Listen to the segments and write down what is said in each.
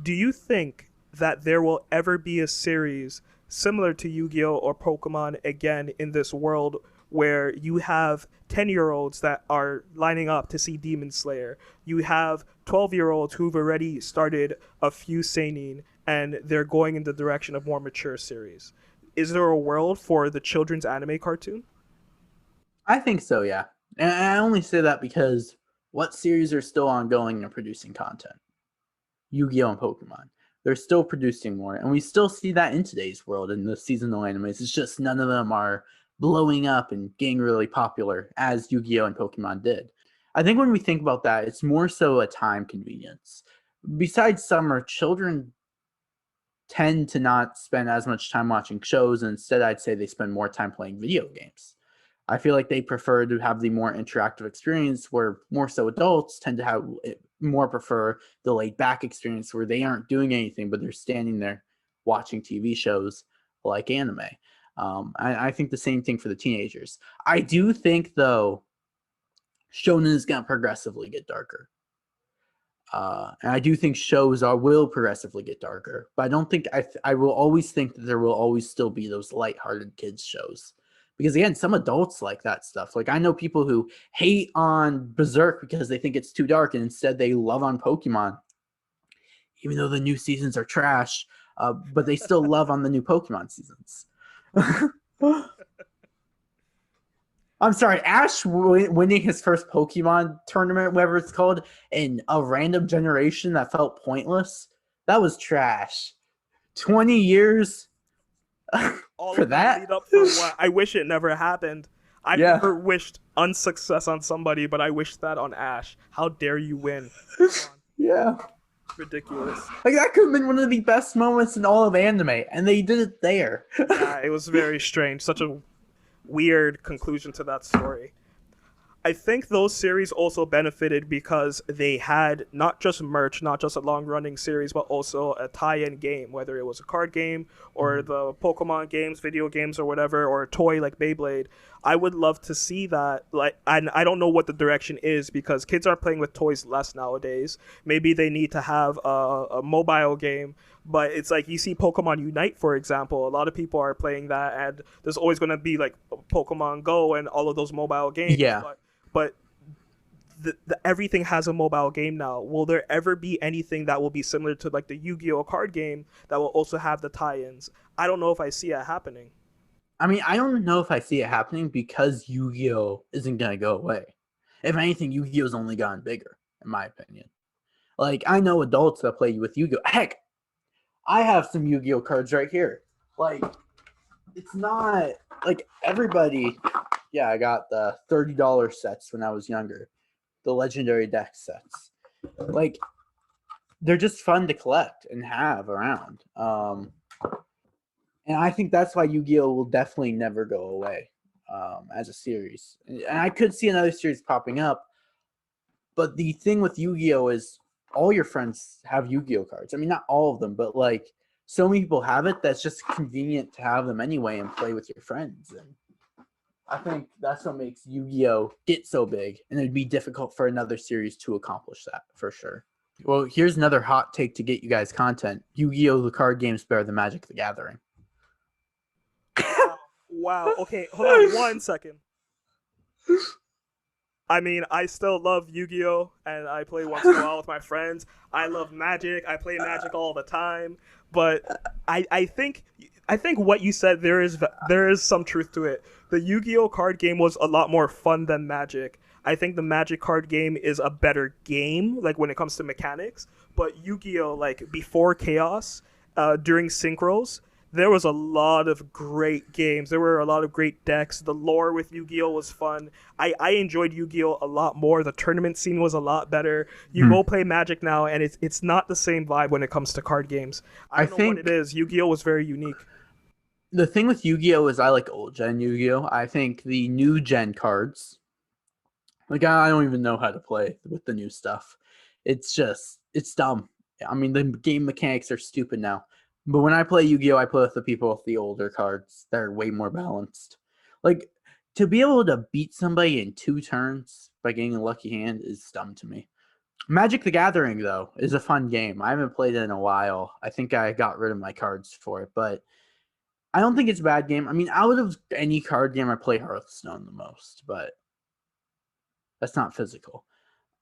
Do you think that there will ever be a series similar to Yu-Gi-Oh or Pokemon again in this world where you have 10-year-olds that are lining up to see Demon Slayer? You have 12-year-olds who've already started a few seinen and they're going in the direction of more mature series. Is there a world for the children's anime cartoon? I think so, yeah. And I only say that because what series are still ongoing and producing content? Yu-Gi-Oh and Pokemon. They're still producing more, and we still see that in today's world in the seasonal animes. It's just none of them are blowing up and getting really popular as Yu-Gi-Oh and Pokemon did. I think when we think about that, it's more so a time convenience. Besides summer, children tend to not spend as much time watching shows, and instead I'd say they spend more time playing video games. I feel like they prefer to have the more interactive experience where more so adults tend to have more prefer the laid back experience where they aren't doing anything, but they're standing there watching TV shows like anime. I think the same thing for the teenagers. I do think, though, shonen is going to progressively get darker. And I do think shows will progressively get darker, but I don't think I will always think that there will always still be those lighthearted kids shows. Because again, some adults like that stuff. Like I know people who hate on Berserk because they think it's too dark, and instead they love on Pokemon, even though the new seasons are trash. But they still love on the new Pokemon seasons. I'm sorry, Ash winning his first Pokemon tournament, whatever it's called, in a random generation that felt pointless. That was trash. 20 years All for of that that? lead up for what? I wish it never happened. I've Yeah. never wished unsuccess on somebody, but I wish that on Ash. How dare you win? Come on. Yeah. Ridiculous. Like, that could have been one of the best moments in all of anime, and they did it there. Yeah, it was very strange. Such a weird conclusion to that story. I think those series also benefited because they had not just merch, not just a long running series, but also a tie in game, whether it was a card game or the Pokemon games, video games, or whatever, or a toy like Beyblade. I would love to see that. Like, and I don't know what the direction is because kids are playing with toys less nowadays. Maybe they need to have a mobile game, but it's like you see Pokemon Unite, for example. A lot of people are playing that, and there's always going to be like Pokemon Go and all of those mobile games. Yeah. But everything has a mobile game now. Will there ever be anything that will be similar to like the Yu-Gi-Oh card game that will also have the tie-ins? I don't know if I see it happening. I mean, I don't know if I see it happening because Yu Gi Oh! Isn't going to go away. If anything, Yu Gi Oh's only gotten bigger, in my opinion. Like, I know adults that play with Yu Gi Oh! Heck, I have some Yu Gi Oh! Cards right here. Like, it's not like everybody. Yeah, I got the $30 sets when I was younger, the legendary deck sets. Like, they're just fun to collect and have around. And I think that's why Yu-Gi-Oh will definitely never go away as a series. And I could see another series popping up, but the thing with Yu-Gi-Oh is all your friends have Yu-Gi-Oh cards. I mean, not all of them, but like so many people have it that's just convenient to have them anyway and play with your friends. And I think that's what makes Yu-Gi-Oh get so big, and it'd be difficult for another series to accomplish that for sure. Well, here's another hot take to get you guys content. Yu-Gi-Oh! The card game's better than Magic the Gathering. Wow. Wow. Okay, hold on 1 second. I mean, I still love Yu-Gi-Oh, and I play once in a while with my friends. I love Magic. I play Magic all the time. But I think what you said there is some truth to it. The Yu-Gi-Oh card game was a lot more fun than Magic. I think the Magic card game is a better game, like when it comes to mechanics. But Yu-Gi-Oh, like before Chaos, during Synchros, there was a lot of great games. There were a lot of great decks. The lore with Yu-Gi-Oh was fun. I enjoyed Yu-Gi-Oh a lot more. The tournament scene was a lot better. You Hmm. go play Magic now, and it's not the same vibe when it comes to card games. I I don't know what it think is. Yu-Gi-Oh was very unique. the thing with Yu-Gi-Oh is I like old gen Yu-Gi-Oh. I think the new gen cards, like I don't even know how to play with the new stuff. It's dumb. I mean, the game mechanics are stupid now. But when I play Yu-Gi-Oh, I play with the people with the older cards that are way more balanced. Like to be able to beat somebody in 2 turns by getting a lucky hand is dumb to me. Magic the Gathering, though, is a fun game. I haven't played it in a while. I think I got rid of my cards for it, but I don't think it's a bad game. I mean, out of any card game, I play Hearthstone the most, but that's not physical.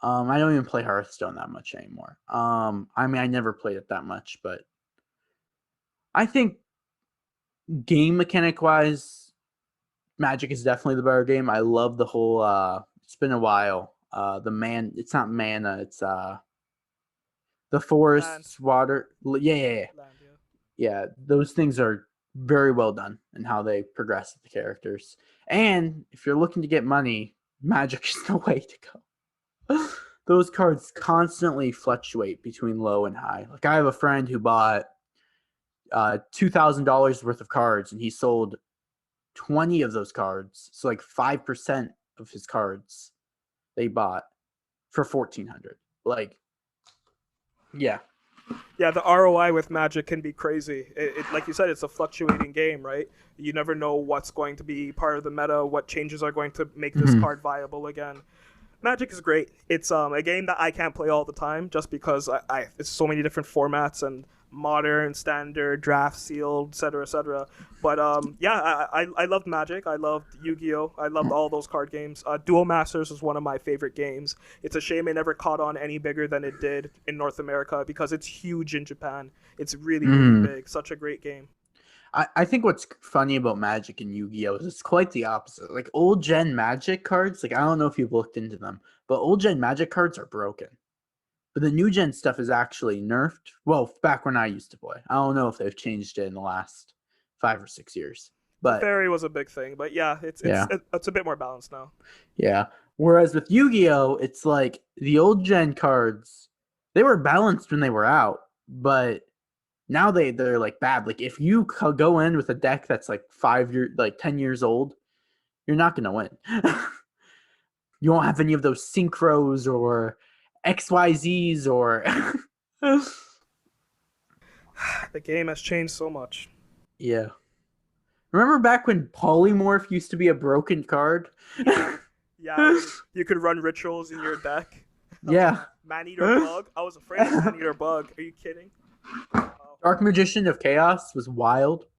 I don't even play Hearthstone that much anymore. I mean, I never played it that much, but I think game mechanic wise, Magic is definitely the better game. I love the whole. It's been a while. It's not mana. It's the Land, forests, water. Yeah, yeah, yeah. land, yeah. Yeah, those things are very well done in how they progress with the characters. And if you're looking to get money, Magic is the way to go. Those cards constantly fluctuate between low and high. Like I have a friend who bought $2,000 worth of cards, and he sold 20 of those cards. So like 5% of his cards they bought for 1,400. Like, yeah, Yeah, the ROI with Magic can be crazy. Like you said, it's a fluctuating game, right? You never know what's going to be part of the meta, what changes are going to make this card viable again. Magic is great. It's a game that I can't play all the time just because it's so many different formats and modern, standard, draft, sealed, etc., etc. But yeah, I loved Magic. I loved Yu-Gi-Oh. I loved all those card games. Duel Masters was one of my favorite games. It's a shame it never caught on any bigger than it did in North America because it's huge in Japan. It's really, really big. Such a great game. I think what's funny about Magic and Yu-Gi-Oh is it's quite the opposite. Like old gen Magic cards, like I don't know if you've looked into them, but old gen Magic cards are broken. But the new gen stuff is actually nerfed. Well, back when I used to play, I don't know if they've changed it in the last 5 or 6 years. But Teferi was a big thing, but yeah, yeah, it's a bit more balanced now. yeah. Whereas with Yu-Gi-Oh, it's like the old gen cards, they were balanced when they were out, but now they're like bad. Like if you go in with a deck that's like 5 year, like 10 years old, you're not gonna win. You won't have any of those synchros or XYZs or The game has changed so much. yeah. Remember back when polymorph used to be a broken card? Yeah, yeah. You could run rituals in your deck. Yeah. Man Eater Bug. I was afraid of Man Eater Bug. Are you kidding? Dark Magician of Chaos was wild.